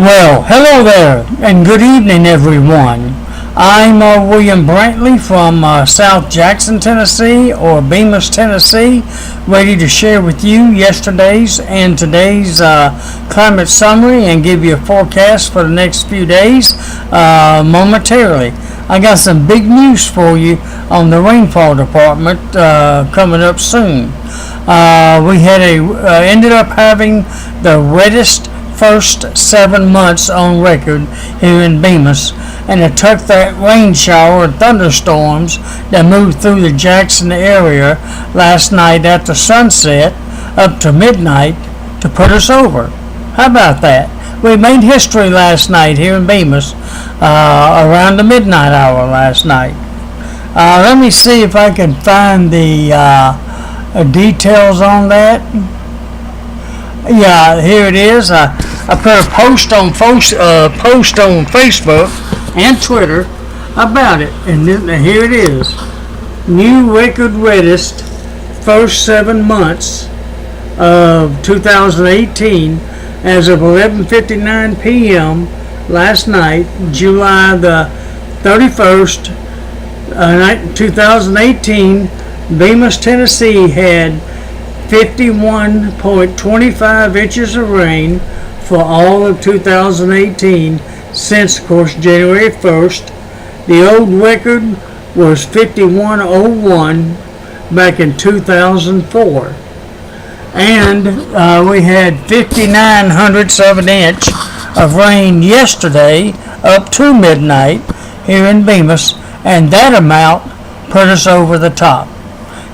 Well, hello there, and good evening, everyone. I'm William Brantley from South Jackson, Tennessee, or Bemis, Tennessee, ready to share with you yesterday's and today's climate summary and give you a forecast for the next few days momentarily. I got some big news for you on the rainfall department coming up soon. We ended up having the wettest first 7 months on record here in Bemis, and it took that rain shower and thunderstorms that moved through the Jackson area last night after sunset up to midnight to put us over. How about that? We made history last night here in Bemis around the midnight hour last night. Let me see if I can find the details on that. Yeah, here it is. I put a post on Facebook and Twitter about it, and here it is. New record wettest first 7 months of 2018 as of 11:59 p.m. last night, July the 31st, 2018. Bemis, Tennessee had 51.25 inches of rain for all of 2018 since, of course, January 1st. The old record was 51.01 back in 2004. And we had 5,900ths of an inch of rain yesterday up to midnight here in Bemis, and that amount put us over the top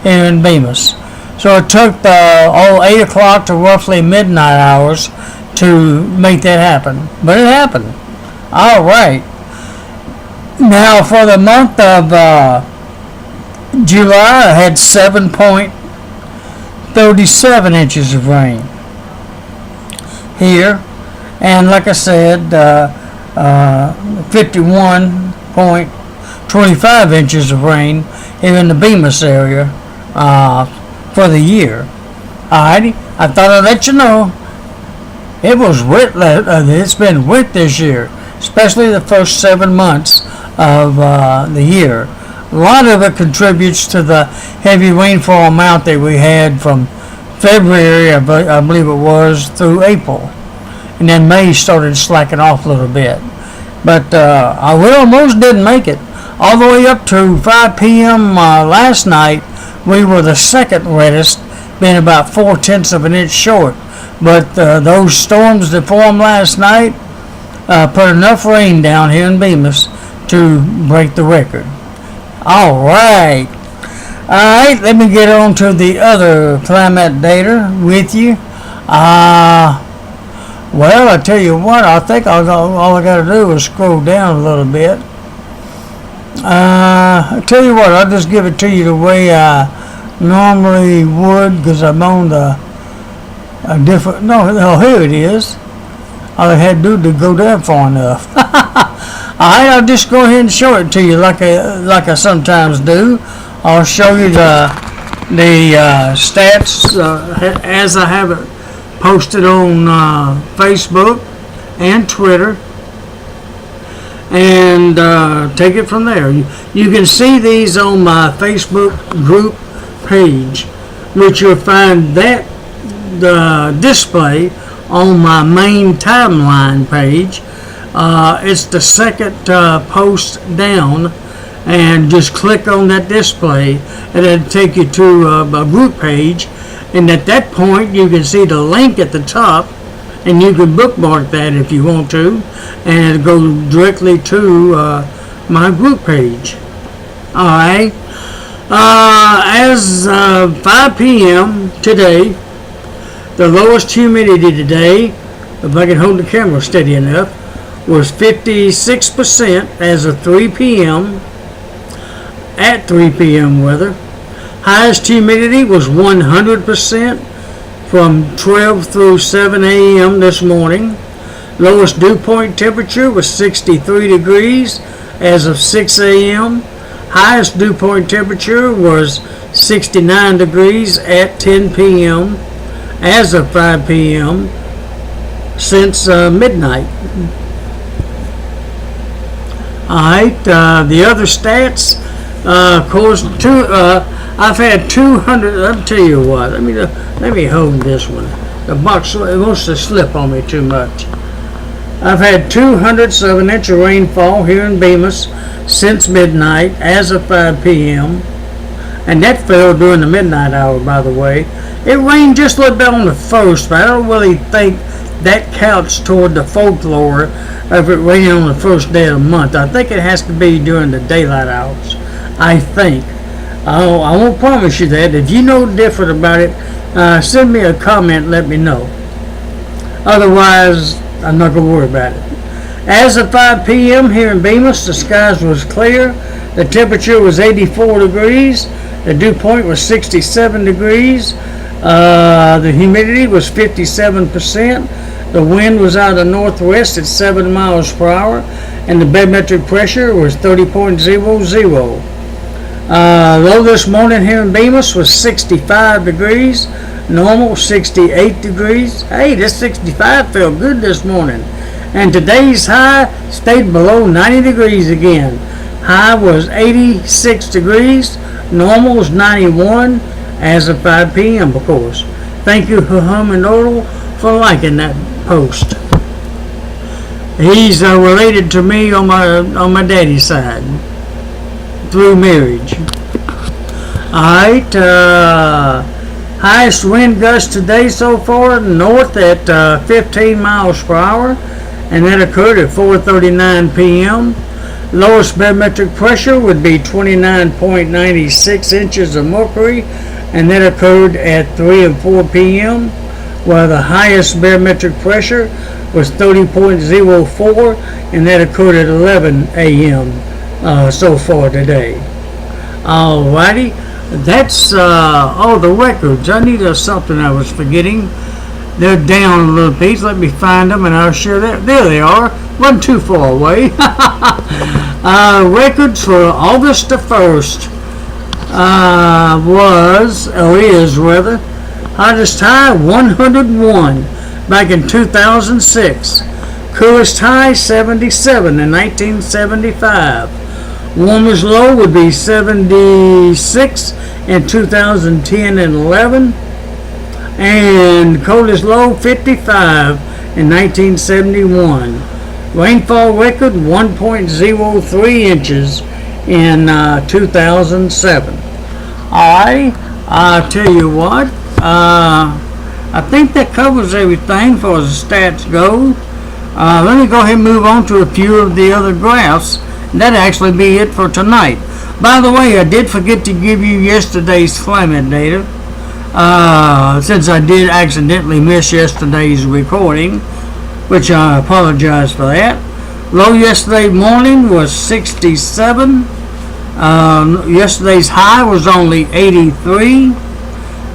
here in Bemis. So it took 8 o'clock to roughly midnight hours to make that happen. But it happened. All right. Now for the month of July, I had 7.37 inches of rain here. And like I said, 51.25 inches of rain here in the Bemis area for the year. Alrighty, I thought I'd let you know it was wet. It's been wet this year, especially the first 7 months of the year. A lot of it contributes to the heavy rainfall amount that we had from February, I believe it was, through April, and then May started slacking off a little bit. But we almost didn't make it all the way up to 5 p.m. Last night. We were the second wettest, being about 0.4 of an inch short. But those storms that formed last night put enough rain down here in Bemis to break the record. All right, let me get on to the other climate data with you. Well, I tell you what, I think all I got to do is scroll down a little bit. I tell you what, I'll just give it to you the way I normally would, because I'm on a different. No, here it is. All I had to do to go down far enough. Alright, I'll just go ahead and show it to you like I sometimes do. I'll show you the stats as I have it posted on Facebook and Twitter, and take it from there. You can see these on my Facebook group page, which you'll find that the display on my main timeline page. It's the second post down, and just click on that display and it'll take you to a group page, and at that point you can see the link at the top, and you can bookmark that if you want to, and go directly to my group page. Alright, as of 5 p.m. today, the lowest humidity today, if I can hold the camera steady enough, was 56% as of 3 p.m. at 3 p.m. weather. Highest humidity was 100% from 12 through 7 a.m. this morning. Lowest dew point temperature was 63 degrees as of 6 a.m. Highest dew point temperature was 69 degrees at 10 p.m. as of 5 p.m. since midnight. Alright, the other stats, of course, I've had 200, I'll tell you what, let me hold this one. The box, it wants to slip on me too much. I've had 207 inch of rainfall here in Bemis since midnight as of 5 p.m. And that fell during the midnight hour, by the way. It rained just a little bit on the first, but I don't really think that counts toward the folklore of it raining on the first day of the month. I think it has to be during the daylight hours. I think. I won't promise you that. If you know different about it, send me a comment and let me know. Otherwise, I'm not going to worry about it. As of 5 p.m. here in Bemis, the skies was clear. The temperature was 84 degrees. The dew point was 67 degrees. The humidity was 57%. The wind was out of the northwest at 7 miles per hour. And the barometric pressure was 30.00. Low this morning here in Bemis was 65 degrees. Normal 68 degrees. Hey, this 65 felt good this morning. And today's high stayed below 90 degrees again. High was 86 degrees. Normal was 91 as of 5 p.m. of course. Thank you for Herman for liking that post. He's related to me on my daddy's side through marriage. Alright, highest wind gust today so far, north at 15 miles per hour, and that occurred at 4:39 p.m. Lowest barometric pressure would be 29.96 inches of mercury, and that occurred at 3 and 4 p.m., while the highest barometric pressure was 30.04, and that occurred at 11 a.m. So far today. Alrighty, that's all the records. I need something I was forgetting. They're down a little piece. Let me find them and I'll share that. There they are. Wasn't too far away. Records for August the 1st is rather, hottest high 101 back in 2006. Coolest high 77 in 1975. Warmest low would be 76 in 2010 and 11. And coldest low 55 in 1971. Rainfall record 1.03 inches in 2007. Alrighty, I'll tell you what, I think that covers everything as far as the stats go. Let me go ahead and move on to a few of the other graphs. That'll actually be it for tonight. By the way, I did forget to give you yesterday's climate data. Since I did accidentally miss yesterday's recording, which I apologize for that. Low yesterday morning was 67. Yesterday's high was only 83.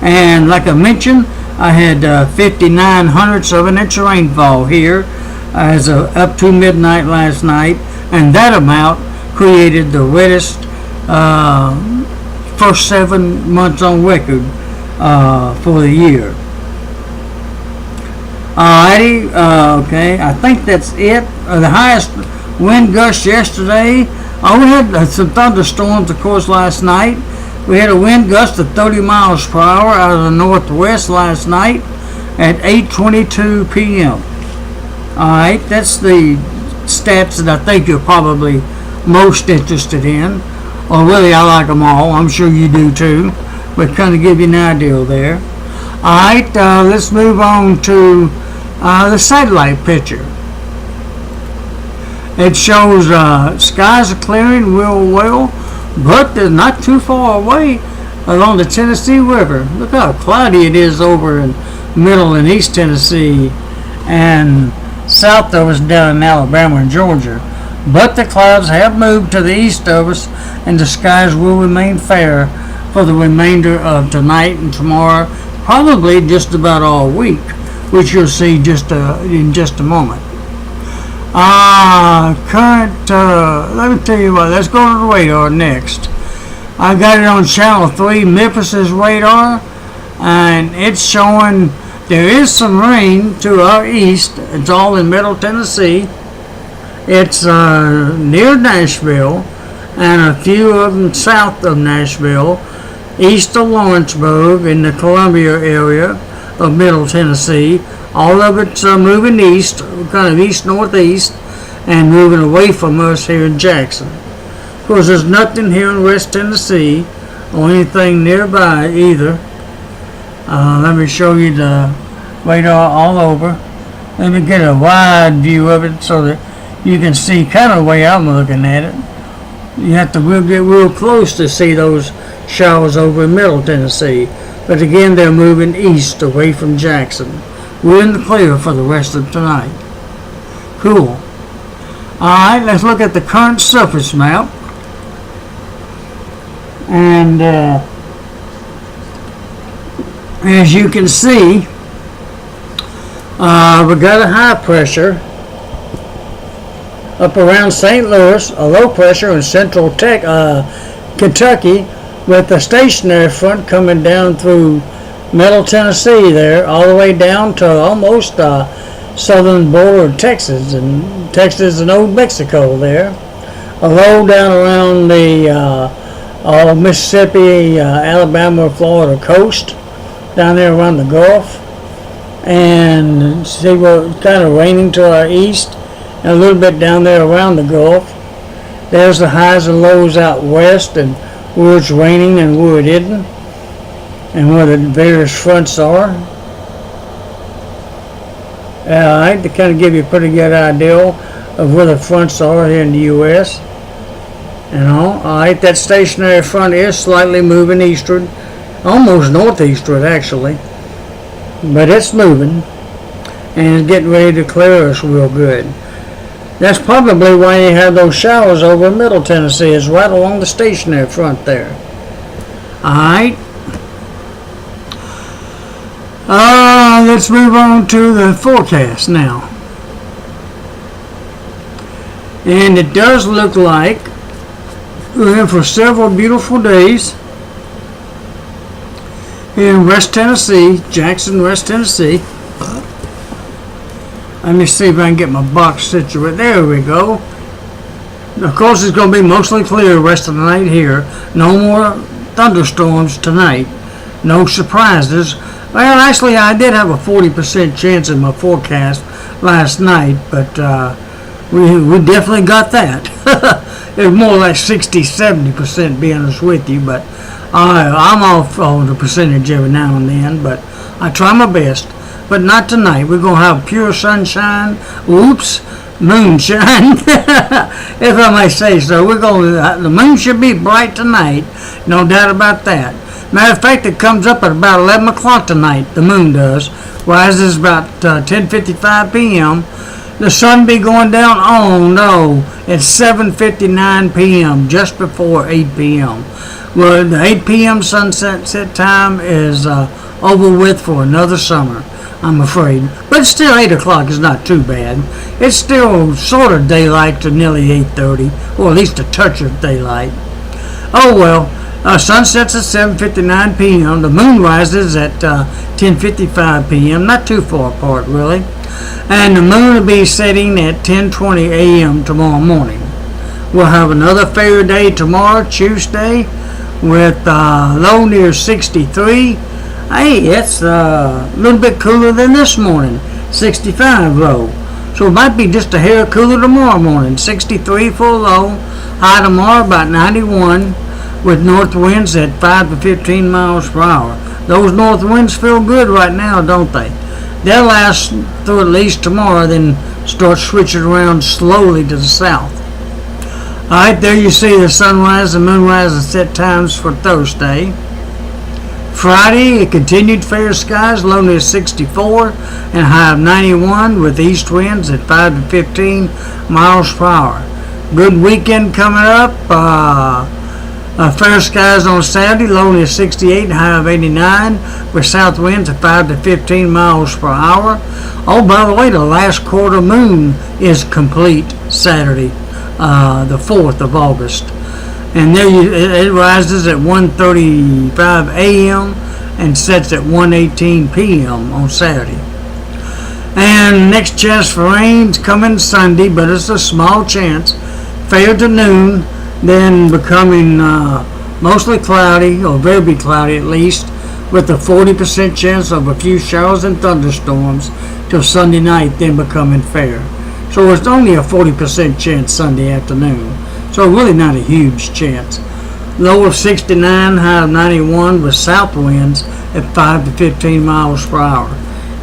And like I mentioned, I had 59 hundredths of an inch of rainfall here as up to midnight last night. And that amount created the wettest first 7 months on record for the year. Alrighty, okay, I think that's it. The highest wind gust yesterday. We had some thunderstorms, of course, last night. We had a wind gust of 30 miles per hour out of the northwest last night at 8:22 p.m. Alright, that's the stats that I think you're probably most interested in. Or really, I like them all. I'm sure you do too. But kind of give you an idea there. Alright, let's move on to the satellite picture. It shows skies are clearing real well, but they're not too far away along the Tennessee River. Look how cloudy it is over in middle and east Tennessee, and south of us down in Alabama and Georgia. But the clouds have moved to the east of us, and the skies will remain fair for the remainder of tonight and tomorrow, probably just about all week, which you'll see in just a moment. Let me tell you what, let's go to the radar next. I got it on channel 3, Memphis's radar, and it's showing There is some rain to our east. It's all in Middle Tennessee. It's near Nashville, and a few of them south of Nashville, east of Lawrenceburg in the Columbia area of Middle Tennessee. All of it's moving east, kind of east-northeast, and moving away from us here in Jackson. Of course, there's nothing here in West Tennessee or anything nearby either. Let me show you the radar all over. Let me get a wide view of it so that you can see kind of the way I'm looking at it. You have to get real close to see those showers over in Middle Tennessee. But again, they're moving east away from Jackson. We're in the clear for the rest of tonight. Cool. Alright, let's look at the current surface map. And as you can see, we got a high pressure up around St. Louis, a low pressure in central Kentucky, with a stationary front coming down through Middle Tennessee there, all the way down to almost southern border of Texas and Old Mexico there. A low down around the Mississippi, Alabama, Florida coast, down there around the Gulf. And see what's kind of raining to our east, and a little bit down there around the Gulf. There's the highs and lows out west, and where it's raining and where it isn't, and where the various fronts are. Alright, to kind of give you a pretty good idea of where the fronts are here in the U.S. Alright, that stationary front is slightly moving eastward, almost northeastward actually, but it's moving and it's getting ready to clear us real good. That's probably why you have those showers over in Middle Tennessee. It's right along the stationary front there. Alright. Let's move on to the forecast now. And it does look like we're in for several beautiful days here in West Tennessee, Jackson, West Tennessee. Let me see if I can get my box situated. There we go. Of course, it's going to be mostly clear the rest of the night here. No more thunderstorms tonight. No surprises. Well, actually, I did have a 40% chance in my forecast last night, but we definitely got that. It was more like 60-70%, being honest with you, but I'm off on the percentage every now and then, but I try my best. But not tonight. We're going to have pure sunshine. Oops, moonshine, if I may say so. The moon should be bright tonight, no doubt about that. Matter of fact, it comes up at about 11 o'clock tonight, the moon does. Rises about 10:55 p.m. The sun be going down, oh no, at 7:59 p.m., just before 8 p.m. Well, the 8 p.m. sunset time is over with for another summer, I'm afraid. But still, 8 o'clock is not too bad. It's still sort of daylight to nearly 8:30, or at least a touch of daylight. Oh well, sunsets at 7:59 p.m. The moon rises at 10:55 p.m., not too far apart, really. And the moon will be setting at 10:20 a.m. tomorrow morning. We'll have another fair day tomorrow, Tuesday, with low near 63. Hey, it's a little bit cooler than this morning, 65 low. So it might be just a hair cooler tomorrow morning, 63 for a low. High tomorrow about 91, with north winds at 5 to 15 miles per hour. Those north winds feel good right now, don't they? They'll last through at least tomorrow, then start switching around slowly to the south. Alright, there you see the sunrise and moonrise and set times for Thursday. Friday, continued fair skies, low near 64 and high of 91 with east winds at 5 to 15 miles per hour. Good weekend coming up. Fair skies on Saturday, low near 68 and high of 89 with south winds at 5 to 15 miles per hour. Oh, by the way, the last quarter moon is complete Saturday, the 4th of August. And there it rises at 1:35 a.m. and sets at 1:18 p.m. on Saturday. And next chance for rain's coming Sunday, but it's a small chance. Fair to noon, then becoming mostly cloudy, or very cloudy at least, with a 40% chance of a few showers and thunderstorms till Sunday night, then becoming fair. So it's only a 40% chance Sunday afternoon. So really not a huge chance. Low of 69, high of 91 with south winds at 5 to 15 miles per hour.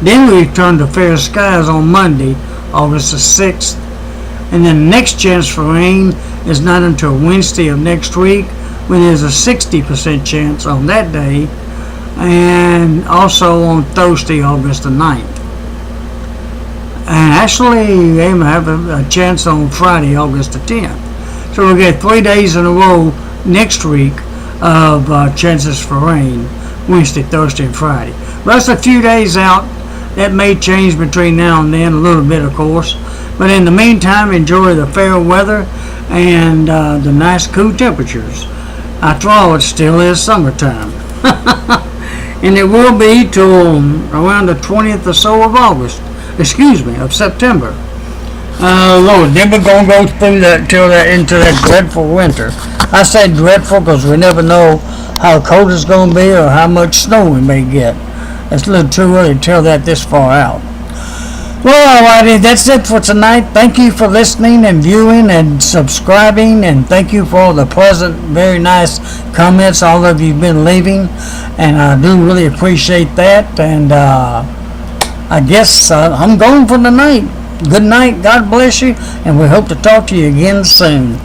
Then we return to fair skies on Monday, August the 6th. And then the next chance for rain is not until Wednesday of next week, when there's a 60% chance on that day, and also on Thursday, August the 9th. And actually, they have a chance on Friday, August the 10th. So we'll get 3 days in a row next week of chances for rain, Wednesday, Thursday, and Friday. But that's a few days out. That may change between now and then, a little bit, of course. But in the meantime, enjoy the fair weather and the nice cool temperatures. After all, it still is summertime. And it will be till around the 20th or so of of September. Lord, then we're going to go through that into that dreadful winter. I say dreadful because we never know how cold it's going to be or how much snow we may get. It's a little too early to tell that this far out. Well, alrighty, that's it for tonight. Thank you for listening and viewing and subscribing, and thank you for all the pleasant, very nice comments all of you have been leaving, and I do really appreciate that. And I guess I'm going for the night. Good night, God bless you, and we hope to talk to you again soon.